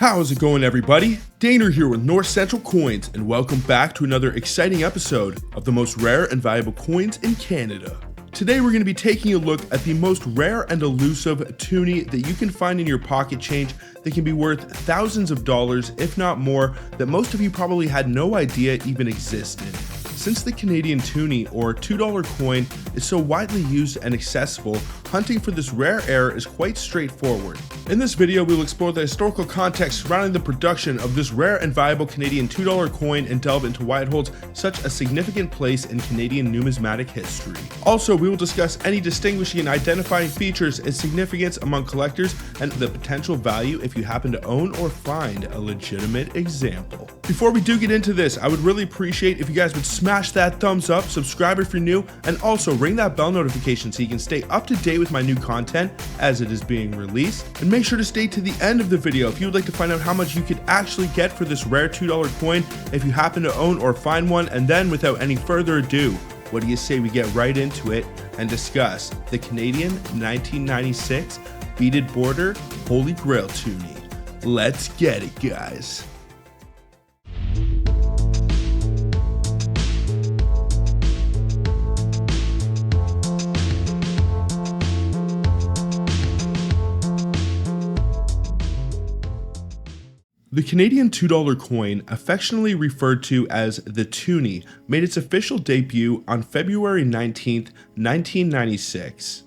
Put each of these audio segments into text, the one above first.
How's it going, everybody? Daner here with North Central Coins, and welcome back to another exciting episode of the most rare and valuable coins in Canada. Today we're going to be taking a look at the most rare and elusive toonie that you can find in your pocket change that can be worth thousands of dollars, if not more, that most of you probably had no idea even existed. Since the Canadian toonie, or $2 coin, is so widely used and accessible, hunting for this rare air is quite straightforward. In this video, we'll explore the historical context surrounding the production of this rare and valuable Canadian $2 coin and delve into why it holds such a significant place in Canadian numismatic history. Also, we will discuss any distinguishing and identifying features and significance among collectors and the potential value if you happen to own or find a legitimate example. Before we do get into this, I would really appreciate if you guys would smash that thumbs up, subscribe if you're new, and also ring that bell notification so you can stay up to date with my new content as it is being released. And make sure to stay to the end of the video if you would like to find out how much you could actually get for this rare $2 coin if you happen to own or find one. And then, without any further ado, what do you say we get right into it and discuss the Canadian 1996 beaded border Holy Grail Toonie? Let's get it, guys. The Canadian $2 coin, affectionately referred to as the Toonie, made its official debut on February 19, 1996.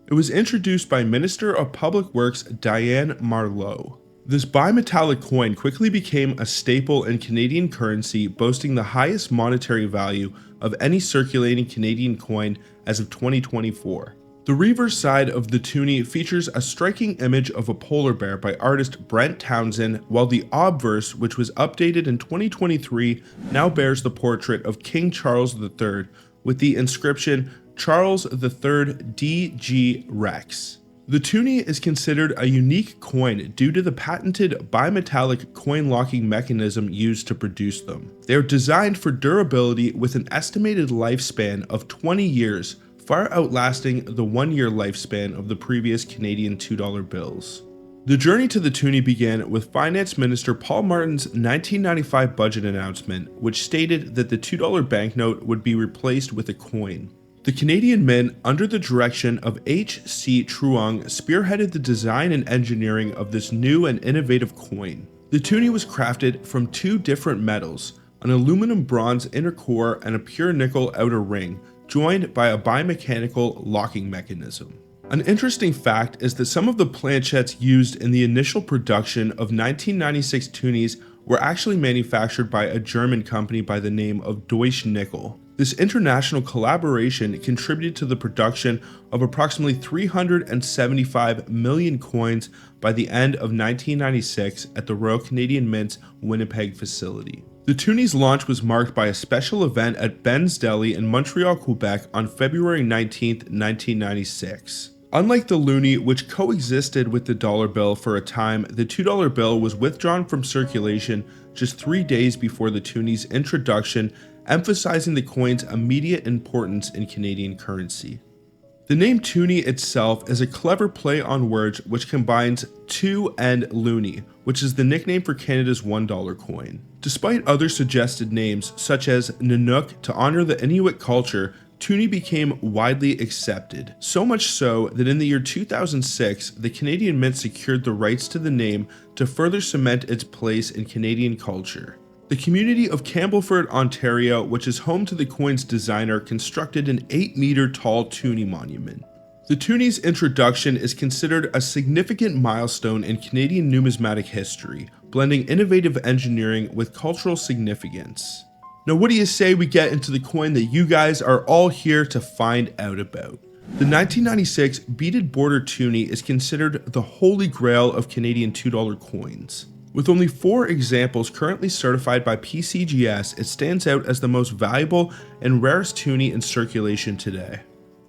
It was introduced by Minister of Public Works Diane Marleau. This bimetallic coin quickly became a staple in Canadian currency, boasting the highest monetary value of any circulating Canadian coin as of 2024. The reverse side of the toonie features a striking image of a polar bear by artist Brent Townsend, while the obverse, which was updated in 2023, now bears the portrait of King Charles III with the inscription Charles III D.G. Rex. The toonie is considered a unique coin due to the patented bimetallic coin locking mechanism used to produce them. They are designed for durability with an estimated lifespan of 20 years, far outlasting the 1-year lifespan of the previous Canadian $2 bills. The journey to the toonie began with Finance Minister Paul Martin's 1995 budget announcement, which stated that the $2 banknote would be replaced with a coin. The Canadian Mint, under the direction of H.C. Truong, spearheaded the design and engineering of this new and innovative coin. The toonie was crafted from two different metals, an aluminum bronze inner core and a pure nickel outer ring, joined by a bimechanical locking mechanism. An interesting fact is that some of the planchettes used in the initial production of 1996 toonies were actually manufactured by a German company by the name of Deutsche Nickel. This international collaboration contributed to the production of approximately 375 million coins by the end of 1996 at the Royal Canadian Mint's Winnipeg facility. The toonie's launch was marked by a special event at Ben's Deli in Montreal, Quebec on February 19, 1996. Unlike the loonie, which coexisted with the dollar bill for a time, the $2 bill was withdrawn from circulation just 3 days before the toonie's introduction, emphasizing the coin's immediate importance in Canadian currency. The name toonie itself is a clever play on words which combines two and loonie, which is the nickname for Canada's $1 coin. Despite other suggested names, such as Nanook to honor the Inuit culture, toonie became widely accepted. So much so that in the year 2006, the Canadian Mint secured the rights to the name to further cement its place in Canadian culture. The community of Campbellford, Ontario, which is home to the coin's designer, constructed an 8-meter tall toonie monument. The toonie's introduction is considered a significant milestone in Canadian numismatic history, blending innovative engineering with cultural significance. Now, what do you say we get into the coin that you guys are all here to find out about? The 1996 beaded border toonie is considered the holy grail of Canadian $2 coins. With only 4 examples currently certified by PCGS, it stands out as the most valuable and rarest toonie in circulation today.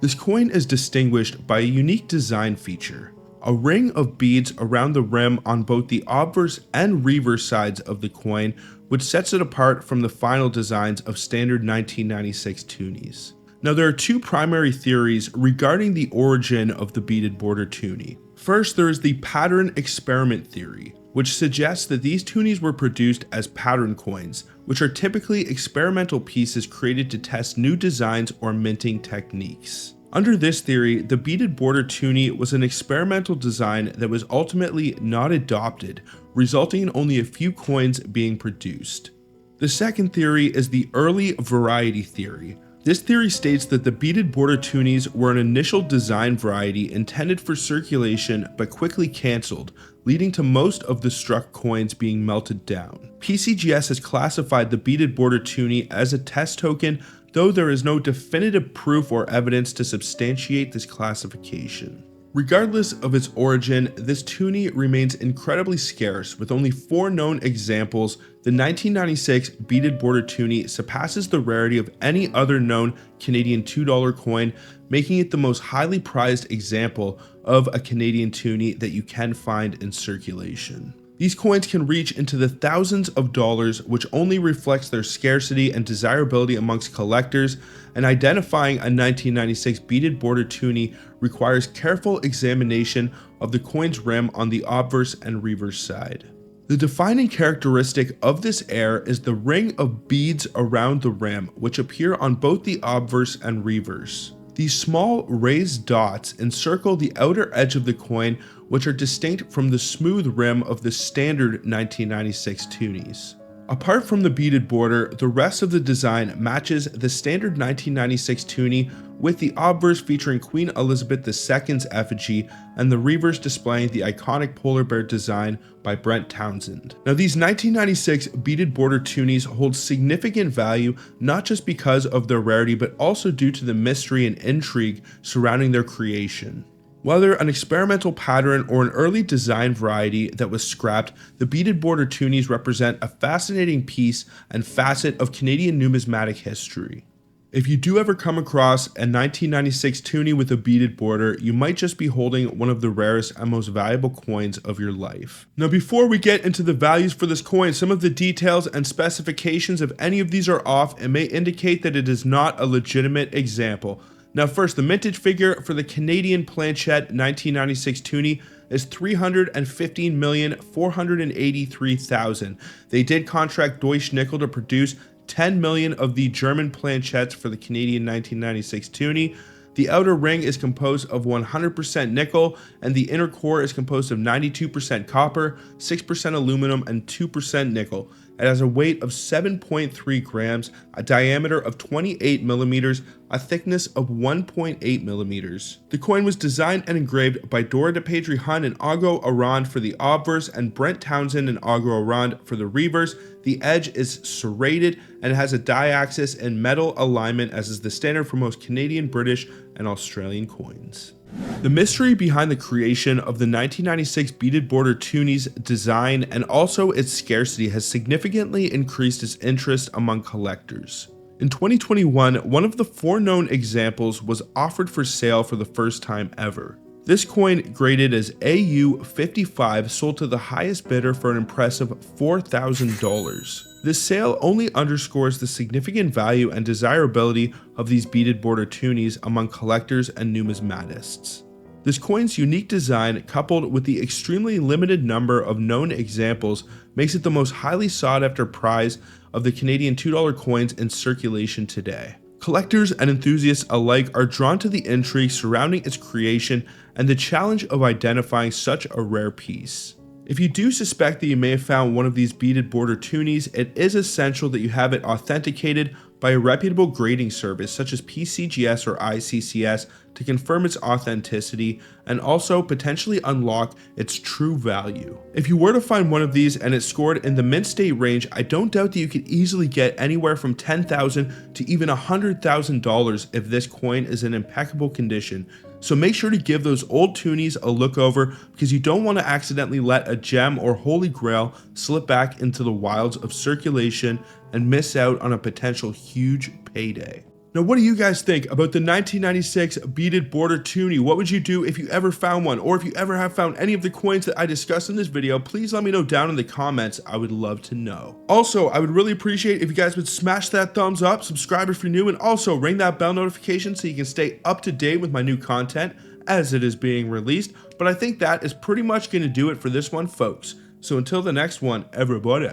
This coin is distinguished by a unique design feature, a ring of beads around the rim on both the obverse and reverse sides of the coin, which sets it apart from the final designs of standard 1996 toonies. Now, there are 2 primary theories regarding the origin of the beaded border toonie. First, there is the pattern experiment theory, which suggests that these toonies were produced as pattern coins, which are typically experimental pieces created to test new designs or minting techniques. Under this theory, the beaded border toonie was an experimental design that was ultimately not adopted, resulting in only a few coins being produced. The second theory is the early variety theory. This theory states that the beaded border toonies were an initial design variety intended for circulation but quickly cancelled, leading to most of the struck coins being melted down. PCGS has classified the beaded border toonie as a test token, though there is no definitive proof or evidence to substantiate this classification. Regardless of its origin, this toonie remains incredibly scarce, with only 4 known examples. The 1996 beaded border toonie surpasses the rarity of any other known Canadian $2 coin, making it the most highly prized example of a Canadian toonie that you can find in circulation. These coins can reach into the thousands of dollars, which only reflects their scarcity and desirability amongst collectors, and identifying a 1996 beaded border toonie requires careful examination of the coin's rim on the obverse and reverse side. The defining characteristic of this heir is the ring of beads around the rim, which appear on both the obverse and reverse. These small raised dots encircle the outer edge of the coin, which are distinct from the smooth rim of the standard 1996 toonies. Apart from the beaded border, the rest of the design matches the standard 1996 toonie, with the obverse featuring Queen Elizabeth II's effigy and the reverse displaying the iconic polar bear design by Brent Townsend. Now, these 1996 beaded border toonies hold significant value, not just because of their rarity, but also due to the mystery and intrigue surrounding their creation. Whether an experimental pattern or an early design variety that was scrapped, the beaded border toonies represent a fascinating piece and facet of Canadian numismatic history. If you do ever come across a 1996 toonie with a beaded border, you might just be holding one of the rarest and most valuable coins of your life. Now, before we get into the values for this coin, some of the details and specifications, if any of these are off, it may indicate that it is not a legitimate example. Now first, the mintage figure for the Canadian Planchette 1996 toonie is $315,483,000. They did contract Deutsche Nickel to produce 10 million of the German planchettes for the Canadian 1996 toonie. The outer ring is composed of 100% nickel, and the inner core is composed of 92% copper, 6% aluminum, and 2% nickel. It has a weight of 7.3 grams, a diameter of 28 millimeters, a thickness of 1.8 millimeters. The coin was designed and engraved by Dora de Pedri-Hun and Augo Arand for the obverse, and Brent Townsend and Augo Arand for the reverse. The edge is serrated and has a diaxis and metal alignment, as is the standard for most Canadian, British, and Australian coins. The mystery behind the creation of the 1996 beaded border toonie's design and also its scarcity has significantly increased its interest among collectors. In 2021, one of the 4 known examples was offered for sale for the first time ever. This coin, graded as AU55, sold to the highest bidder for an impressive $4,000. This sale only underscores the significant value and desirability of these beaded border toonies among collectors and numismatists. This coin's unique design, coupled with the extremely limited number of known examples, makes it the most highly sought after prize of the Canadian $2 coins in circulation today. Collectors and enthusiasts alike are drawn to the intrigue surrounding its creation and the challenge of identifying such a rare piece. If you do suspect that you may have found one of these beaded border toonies, it is essential that you have it authenticated by a reputable grading service such as PCGS or ICCS to confirm its authenticity and also potentially unlock its true value. If you were to find one of these and it scored in the mint state range, I don't doubt that you could easily get anywhere from $10,000 to even $100,000 if this coin is in impeccable condition. So make sure to give those old toonies a look over, because you don't want to accidentally let a gem or holy grail slip back into the wilds of circulation and miss out on a potential huge payday. Now, what do you guys think about the 1996 beaded border toonie? What would you do if you ever found one? Or if you ever have found any of the coins that I discussed in this video, please let me know down in the comments. I would love to know. Also, I would really appreciate if you guys would smash that thumbs up, subscribe if you're new, and also ring that bell notification so you can stay up to date with my new content as it is being released. But I think that is pretty much going to do it for this one, folks. So until the next one, everybody,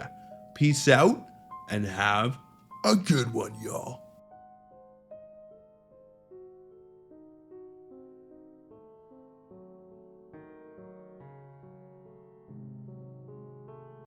peace out and have a good one, y'all.